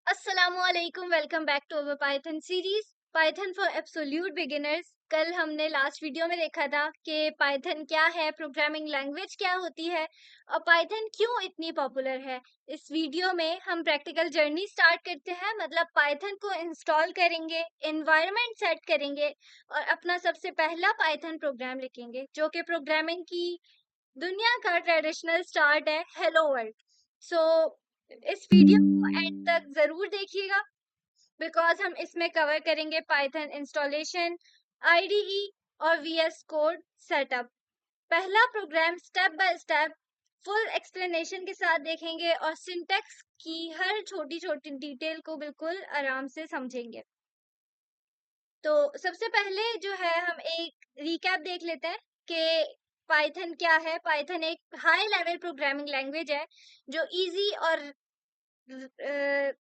अस्सलामुअलैकुम, welcome back to our Python series Python for absolute beginners. कल हमने last video में देखा था कि पाइथन क्या है, प्रोग्रामिंग लैंग्वेज क्या होती है और पाइथन क्यों इतनी पॉपुलर है। इस वीडियो में हम प्रैक्टिकल जर्नी स्टार्ट करते हैं, मतलब पाइथन को इंस्टॉल करेंगे, एनवायरनमेंट सेट करेंगे और अपना सबसे पहला पाइथन प्रोग्राम लिखेंगे जो कि प्रोग्रामिंग की दुनिया का ट्रेडिशनल स्टार्ट है, हेलो वर्ल्ड। सो इस वीडियो को एंड तक जरूर देखिएगा बिकॉज हम इसमें कवर करेंगे पाइथन इंस्टॉलेशन, आईडीई और वीएस कोड सेटअप। पहला program step by step full explanation के साथ देखेंगे और सिंटैक्स की हर छोटी छोटी डिटेल को बिल्कुल आराम से समझेंगे। तो सबसे पहले जो है हम एक रिकैप देख लेते हैं कि पाइथन क्या है। पाइथन एक हाई लेवल प्रोग्रामिंग लैंग्वेज है जो इजी और अ,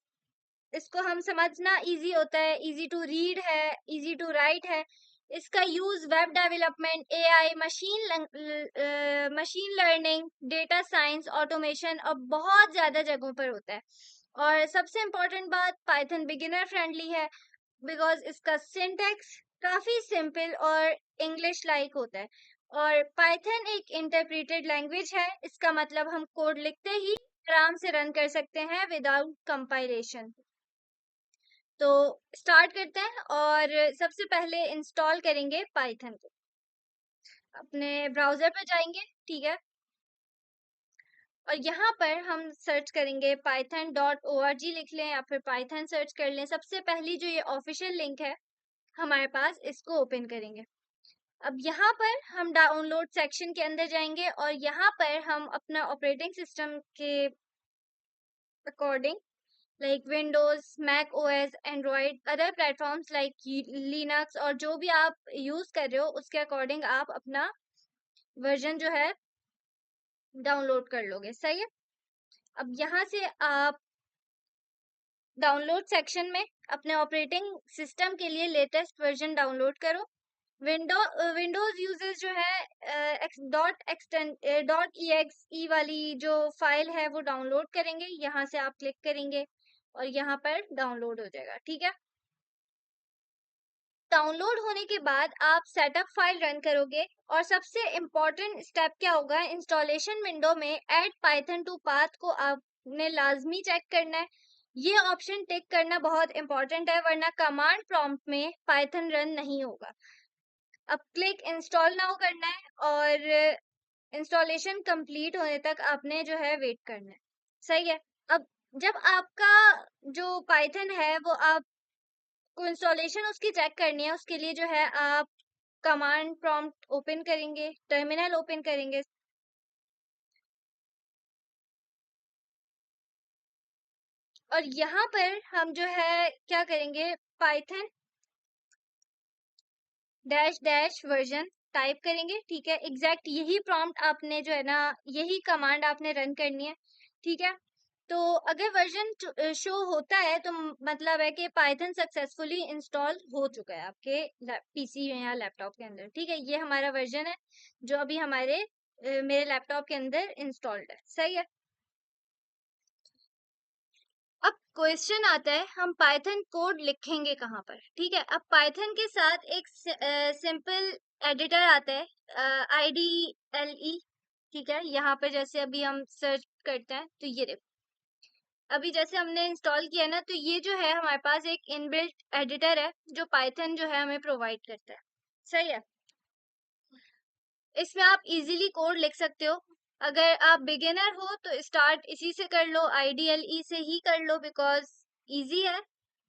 इसको हम समझना इजी होता है, इजी टू रीड है, इजी टू राइट है। इसका use web development, AI, machine learning, data science, automation और बहुत ज्यादा जगहों पर होता है। और सबसे इम्पोर्टेंट बात, पाइथन बिगिनर फ्रेंडली है बिकॉज इसका सिंटैक्स काफी सिंपल और इंग्लिश लाइक होता है। और पाइथन एक इंटरप्रेटेड लैंग्वेज है, इसका मतलब हम कोड लिखते ही आराम से रन कर सकते हैं विदाउट कंपाइलेशन। तो स्टार्ट करते हैं और सबसे पहले इंस्टॉल करेंगे पाइथन को। अपने ब्राउजर पर जाएंगे, ठीक है, और यहाँ पर हम सर्च करेंगे python.org लिख लें या फिर पाइथन सर्च कर लें। सबसे पहली जो ये ऑफिशियल लिंक है हमारे पास, इसको ओपन करेंगे। अब यहाँ पर हम डाउनलोड सेक्शन के अंदर जाएंगे और यहाँ पर हम अपना ऑपरेटिंग सिस्टम के according like Windows, Mac OS, Android, other platforms like Linux और जो भी आप यूज कर रहे हो उसके अकॉर्डिंग आप अपना वर्जन जो है डाउनलोड कर लोगे। सही है। अब यहाँ से आप डाउनलोड सेक्शन में अपने ऑपरेटिंग सिस्टम के लिए लेटेस्ट वर्जन डाउनलोड करो। विंडोज यूजर्स जो है डॉट ई वाली जो फाइल है वो डाउनलोड करेंगे। यहाँ से आप क्लिक करेंगे और यहाँ पर डाउनलोड हो जाएगा, ठीक है। डाउनलोड होने के बाद आप सेटअप फाइल रन करोगे और सबसे इम्पोर्टेंट स्टेप क्या होगा, इंस्टॉलेशन विंडो में ऐड पाइथन टू पाथ को आपने लाजमी चेक करना है। ये ऑप्शन टिक करना बहुत इंपॉर्टेंट है वरना कमांड प्रॉम्प्ट में पाइथन रन नहीं होगा। अब क्लिक इंस्टॉल नाउ करना है और इंस्टॉलेशन कंप्लीट होने तक आपने जो है वेट करना है। सही है। अब जब आपका जो पाइथन है वो आप को इंस्टॉलेशन उसकी चेक करनी है, उसके लिए जो है आप कमांड प्रॉम्प्ट ओपन करेंगे, टर्मिनल ओपन करेंगे और यहाँ पर हम जो है क्या करेंगे, Python dash dash version type करेंगे, ठीक है। एग्जैक्ट यही प्रॉम्प्ट आपने जो है ना, यही कमांड आपने रन करनी है, ठीक है। तो अगर वर्जन शो होता है तो मतलब है कि पाइथन सक्सेसफुली इंस्टॉल हो चुका है आपके पीसी या लैपटॉप के अंदर, ठीक है। ये हमारा वर्जन है जो अभी मेरे लैपटॉप के अंदर इंस्टॉल्ड है। सही है। अब क्वेश्चन आता है हम पाइथन कोड लिखेंगे कहाँ पर, ठीक है। अब पाइथन के साथ एक सिंपल एडिटर आता है, IDLE, ठीक है। यहाँ पे जैसे अभी हम सर्च करते हैं तो ये देखो, अभी जैसे हमने इंस्टॉल किया ना, तो ये जो है हमारे पास एक इनबिल्ट एडिटर है जो पाइथन जो है हमें प्रोवाइड करता है। सही है। इसमें आप इजीली कोड लिख सकते हो। अगर आप बिगिनर हो तो स्टार्ट इसी से कर लो, IDLE से ही कर लो बिकॉज इजी है।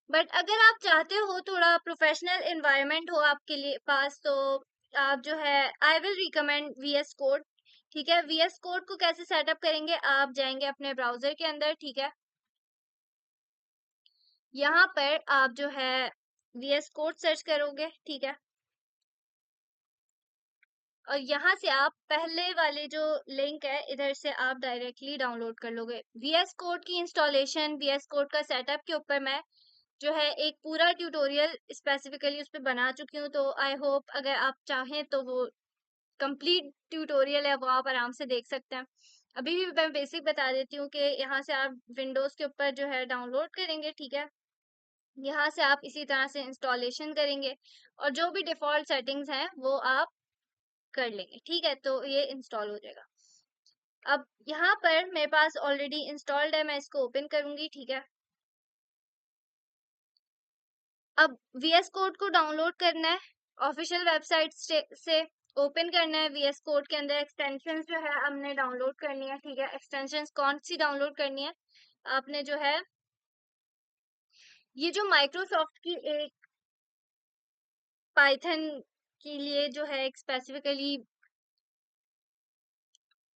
बट अगर आप चाहते हो थोड़ा प्रोफेशनल एनवायरनमेंट हो आपके लिए पास, तो आप जो है I will recommend VS code, ठीक है। VS कोड को कैसे सेटअप करेंगे, आप जाएंगे अपने ब्राउजर के अंदर, ठीक है। यहाँ पर आप जो है VS कोड सर्च करोगे, ठीक है। और यहाँ से आप पहले वाले जो लिंक है इधर से आप डायरेक्टली डाउनलोड कर लोगे। VS कोड की इंस्टॉलेशन, VS कोड का सेटअप के ऊपर मैं जो है एक पूरा ट्यूटोरियल स्पेसिफिकली उस पर बना चुकी हूँ, तो आई होप अगर आप चाहें तो वो कंप्लीट ट्यूटोरियल है वो आप आराम से देख सकते हैं। अभी भी मैं बेसिक बता देती हूँ कि यहाँ से आप विंडोज के ऊपर जो है डाउनलोड करेंगे, ठीक है। यहाँ से आप इसी तरह से इंस्टॉलेशन करेंगे और जो भी डिफॉल्ट सेटिंग्स हैं वो आप कर लेंगे, ठीक है। तो ये इंस्टॉल हो जाएगा। अब यहाँ पर मेरे पास ऑलरेडी इंस्टॉल्ड है, मैं इसको ओपन करूंगी, ठीक है। अब VS कोड को डाउनलोड करना है ऑफिशियल वेबसाइट से ओपन करना है। VS कोड के अंदर एक्सटेंशन जो है हमने डाउनलोड करनी है, ठीक है। एक्सटेंशन कौन सी डाउनलोड करनी है? आपने जो है ये जो माइक्रोसॉफ्ट की एक पाइथन के लिए जो है एक स्पेसिफिकली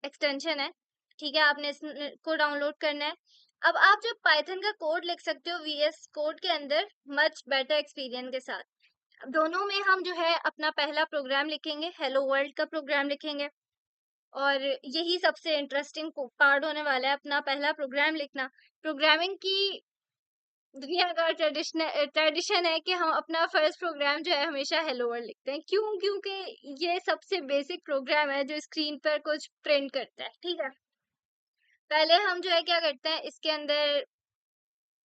एक्सटेंशन है, ठीक है। आपने इसको डाउनलोड करना है। अब आप जब पाइथन का कोड लिख सकते हो VS कोड के अंदर मच बेटर एक्सपीरियंस के साथ। अब दोनों में हम जो है अपना पहला प्रोग्राम लिखेंगे, हेलो वर्ल्ड का प्रोग्राम लिखेंगे और यही सबसे इंटरेस्टिंग पार्ट होने वाला है, अपना पहला प्रोग्राम लिखना। प्रोग्रामिंग की दुनिया का ट्रेडिशन है कि हम अपना फर्स्ट प्रोग्राम जो है हमेशा हेलो वर्ल्ड लिखते हैं। क्यों? क्योंकि ये सबसे बेसिक प्रोग्राम है जो स्क्रीन पर कुछ प्रिंट करता है, ठीक है। पहले हम जो है क्या करते हैं, इसके अंदर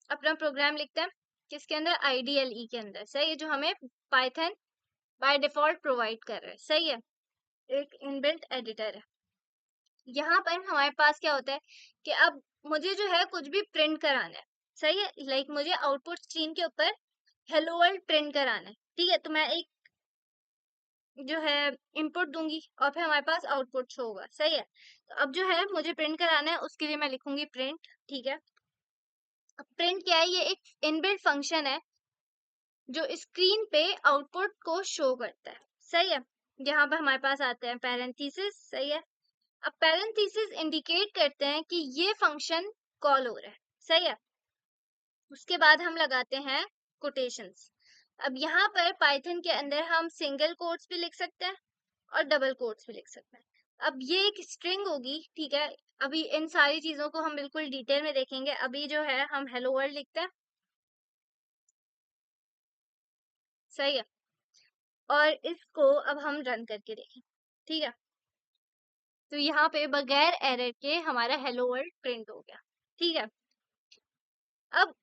अपना प्रोग्राम लिखते हैं, किसके अंदर? IDLE के अंदर, सही है, जो हमें पाइथन बाय डिफॉल्ट प्रोवाइड कर रहा है, सही है। एक इनबिल्ट एडिटर है। यहाँ पर हमारे पास क्या होता है कि अब मुझे जो है कुछ भी प्रिंट कराना है, सही है। लाइक मुझे आउटपुट स्क्रीन के ऊपर हेलो वर्ल्ड प्रिंट कराना है, ठीक है। तो मैं एक जो है इनपुट दूंगी और फिर हमारे पास आउटपुट शो होगा, सही है। तो अब जो है मुझे प्रिंट कराना है, उसके लिए मैं लिखूंगी प्रिंट, ठीक है। अब प्रिंट क्या है? ये एक इनबिल्ट फंक्शन है जो स्क्रीन पे आउटपुट को शो करता है, सही है। यहाँ पर हमारे पास आते हैं पैरेंथेसिस, सही है। अब पैरेंथेसिस इंडिकेट करते हैं कि ये फंक्शन कॉल हो रहा है, सही है। उसके बाद हम लगाते हैं कोटेशंस। अब यहाँ पर पाइथन के अंदर हम सिंगल कोट्स भी लिख सकते हैं और डबल कोट्स भी लिख सकते हैं। अब ये एक स्ट्रिंग होगी, ठीक है। अभी इन सारी चीजों को हम बिल्कुल डिटेल में देखेंगे। अभी जो है हम हेलो वर्ल्ड लिखते हैं, सही है। और इसको अब हम रन करके देखें, ठीक है। तो यहाँ पे बगैर एरर के हमारा हेलो वर्ल्ड प्रिंट हो गया, ठीक है। अब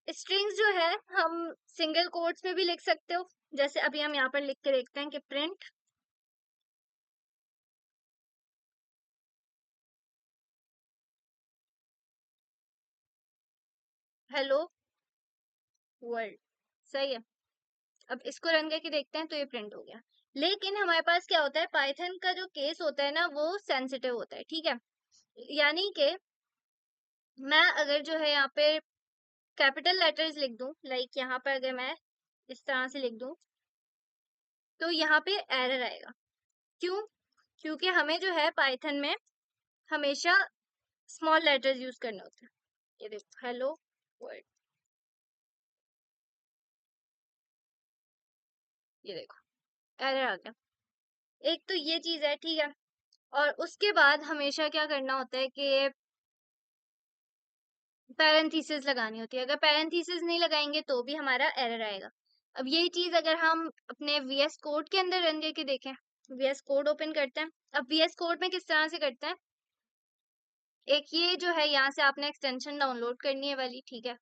स्ट्रिंग्स जो है हम सिंगल कोट्स में भी लिख सकते हो, जैसे अभी हम यहाँ पर लिख के देखते हैं कि प्रिंट हेलो वर्ल्ड, सही है। अब इसको रन करके देखते हैं तो ये प्रिंट हो गया। लेकिन हमारे पास क्या होता है, पाइथन का जो केस होता है ना वो सेंसिटिव होता है, ठीक है। यानी कि मैं अगर जो है यहाँ पे कैपिटल लेटर्स लिख दूं, लाइक यहाँ पर अगर मैं इस तरह से लिख दूं तो यहाँ पे एरर आएगा। क्यों? क्योंकि हमें जो है पाइथन में हमेशा स्मॉल लेटर्स यूज करने होते हैं। ये देखो हेलो वर्ल्ड, ये देखो एरर आ गया। एक तो ये चीज है, ठीक है। और उसके बाद हमेशा क्या करना होता है कि पैरेंथेसिस लगानी होती है। अगर पैरेंथेसिस नहीं लगाएंगे तो भी हमारा एरर आएगा। अब यही चीज अगर हम अपने VS कोड के अंदर रन करके देखें, VS कोड ओपन करते हैं। अब VS कोड में किस तरह से करते हैं, एक ये जो है यहाँ से आपने एक्सटेंशन डाउनलोड करनी है वाली, ठीक है।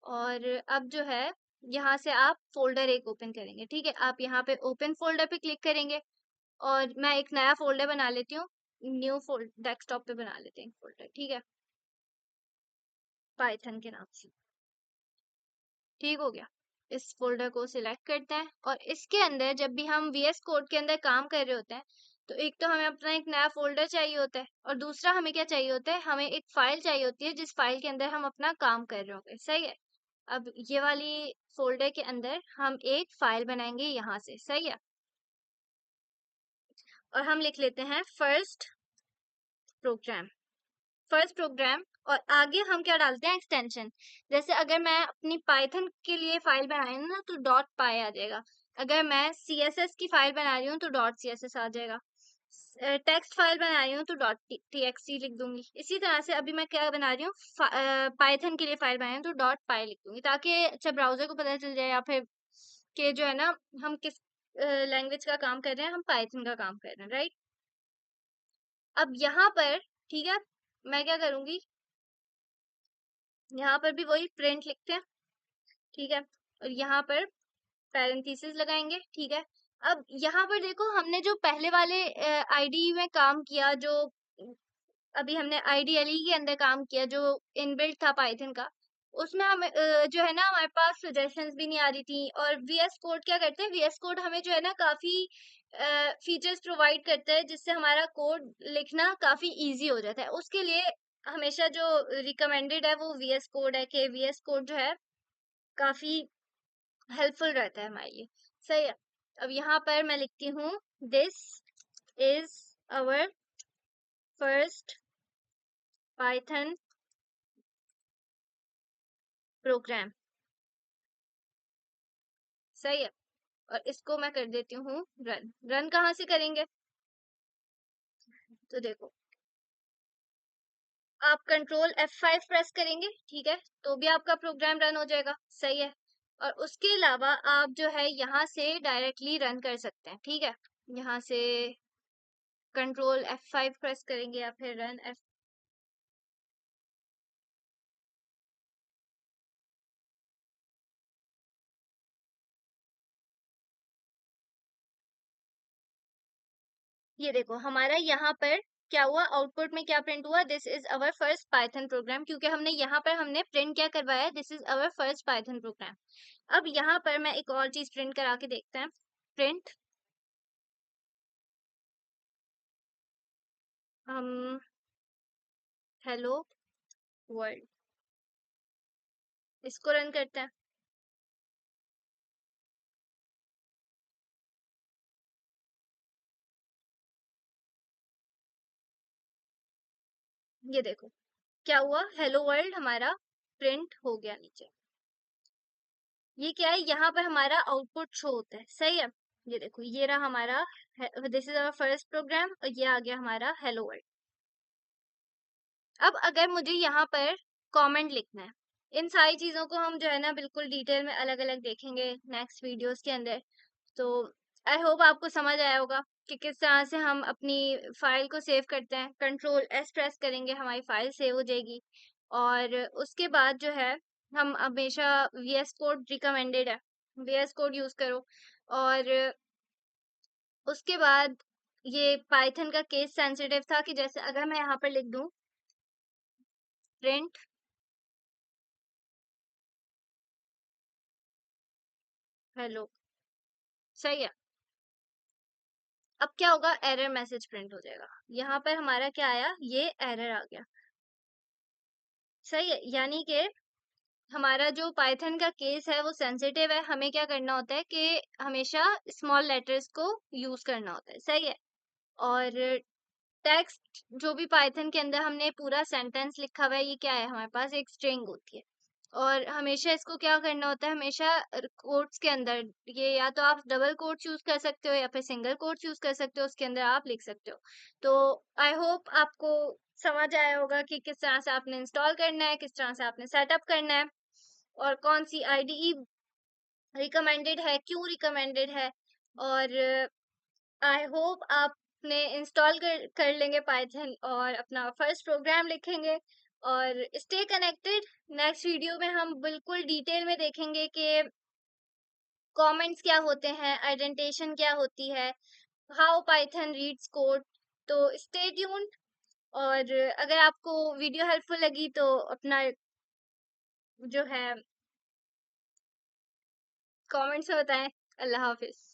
और अब जो है यहाँ से आप फोल्डर एक ओपन करेंगे, ठीक है। आप यहाँ पे ओपन फोल्डर पे क्लिक करेंगे और मैं एक नया फोल्डर बना लेती हूँ, न्यू फोल्डर, डेस्कटॉप पे बना लेते हैं फोल्डर, ठीक है, पाइथन के नाम से, ठीक हो गया। इस फोल्डर को सिलेक्ट करते हैं और इसके अंदर जब भी हम VS कोड के अंदर काम कर रहे होते हैं तो एक तो हमें अपना एक नया फोल्डर चाहिए होता है और दूसरा हमें क्या चाहिए होता है, हमें एक फाइल चाहिए होती है जिस फाइल के अंदर हम अपना काम कर रहे होंगे, सही है। अब ये वाली फोल्डर के अंदर हम एक फाइल बनाएंगे यहाँ से, सही है। और हम लिख लेते हैं प्रोग्राम फर्स्ट प्रोग्राम और आगे हम क्या डालते हैं, एक्सटेंशन। जैसे अगर मैं अपनी पाइथन के लिए फाइल बना रही हूँ ना तो डॉट पाई आ जाएगा। अगर मैं CSS की फाइल बना रही हूँ तो डॉट CSS आ जाएगा। टेक्स्ट फाइल बना रही हूँ तो डॉट TXT लिख दूंगी। इसी तरह से अभी मैं क्या बना रही हूँ, पाइथन के लिए फाइल बनाई हूँ तो डॉट पाई लिख दूंगी, ताकि अच्छा ब्राउजर को पता चल जाए या फिर कि जो है ना हम किस लैंग्वेज का काम कर रहे हैं, हम पाइथन का काम कर रहे हैं, राइट। अब यहाँ पर, ठीक है, मैं क्या करूंगी, यहाँ पर भी वही प्रिंट लिखते हैं, ठीक है, और यहाँ पर पैरेंथेसिस लगाएंगे, ठीक है। अब यहाँ पर देखो हमने जो पहले वाले आईडी में काम किया, जो अभी हमने आईडीएलई के अंदर काम किया, जो इनबिल्ट था पाइथन का, उसमें हम जो है ना हमारे पास सजेशंस भी नहीं आ रही थी। और वीएस कोड क्या करते हैं, वीएस कोड हमें जो है ना काफी फीचर्स प्रोवाइड करता है, जिससे हमारा कोड लिखना काफी इजी हो जाता है। उसके लिए हमेशा जो रिकमेंडेड है वो वीएस कोड है, कि वीएस कोड जो है काफी हेल्पफुल रहता है हमारे लिए, सही है। अब यहाँ पर मैं लिखती हूँ, this is our first Python program, सही है। और इसको मैं कर देती हूँ रन। रन कहाँ से करेंगे, तो देखो आप कंट्रोल F5 प्रेस करेंगे, ठीक है, तो भी आपका प्रोग्राम रन हो जाएगा, सही है। और उसके अलावा आप जो है यहाँ से डायरेक्टली रन कर सकते हैं, ठीक है। यहाँ से कंट्रोल F5 प्रेस करेंगे या फिर रन F, ये देखो हमारा यहाँ पर क्या हुआ, आउटपुट में क्या प्रिंट हुआ, this is our first Python programme, क्योंकि हमने यहाँ पर हमने प्रिंट क्या करवाया, this is our first Python programme. अब यहाँ पर मैं एक और चीज प्रिंट करा के देखते हैं, प्रिंट हम हेलो वर्ल्ड, इसको रन करते हैं। ये देखो क्या हुआ, हेलो वर्ल्ड हमारा प्रिंट हो गया नीचे। ये क्या है, यहाँ पर हमारा आउटपुट शो होता है, सही है। ये देखो ये रहा हमारा, this is our first program, और ये आ गया हमारा हेलो वर्ल्ड। अब अगर मुझे यहाँ पर कमेंट लिखना है, इन सारी चीजों को हम जो है ना बिल्कुल डिटेल में अलग अलग देखेंगे नेक्स्ट वीडियोस के अंदर। तो आई होप आपको समझ आया होगा कि किस तरह से हम अपनी फाइल को सेव करते हैं। कंट्रोल एस प्रेस करेंगे, हमारी फाइल सेव हो जाएगी। और उसके बाद जो है हम हमेशा वीएस कोड रिकमेंडेड है, वीएस कोड यूज करो। और उसके बाद ये पाइथन का केस सेंसिटिव था, कि जैसे अगर मैं यहाँ पर लिख दूं प्रिंट हेलो, सही है। अब क्या होगा, एरर मैसेज प्रिंट हो जाएगा। यहाँ पर हमारा क्या आया, ये एरर आ गया, सही है। यानी कि हमारा जो पाइथन का केस है वो सेंसिटिव है, हमें क्या करना होता है कि हमेशा स्मॉल लेटर्स को यूज करना होता है, सही है। और टेक्स्ट जो भी पाइथन के अंदर हमने पूरा सेंटेंस लिखा हुआ है, ये क्या है, हमारे पास एक स्ट्रिंग होती है। और हमेशा इसको क्या करना होता है, हमेशा कोट्स के अंदर, ये या तो आप डबल कोट्स यूज कर सकते हो या फिर सिंगल कोट्स यूज कर सकते हो, उसके अंदर आप लिख सकते हो। तो आई होप आपको समझ आया होगा कि किस तरह से आपने इंस्टॉल करना है, किस तरह से आपने सेटअप करना है, और कौन सी आईडीई रिकमेंडेड है, क्यों रिकमेंडेड है। और आई होप आपने इंस्टॉल कर लेंगे पाइथन और अपना फर्स्ट प्रोग्राम लिखेंगे। और स्टे कनेक्टेड, नेक्स्ट वीडियो में हम बिल्कुल डिटेल में देखेंगे कि कमेंट्स क्या होते हैं, आइडेंटिफिकेशन क्या होती है, हाउ पाइथन रीड्स कोड। तो स्टे ट्यून्ड। और अगर आपको वीडियो हेल्पफुल लगी तो अपना जो है कमेंट्स में बताएं। अल्लाह हाफिज।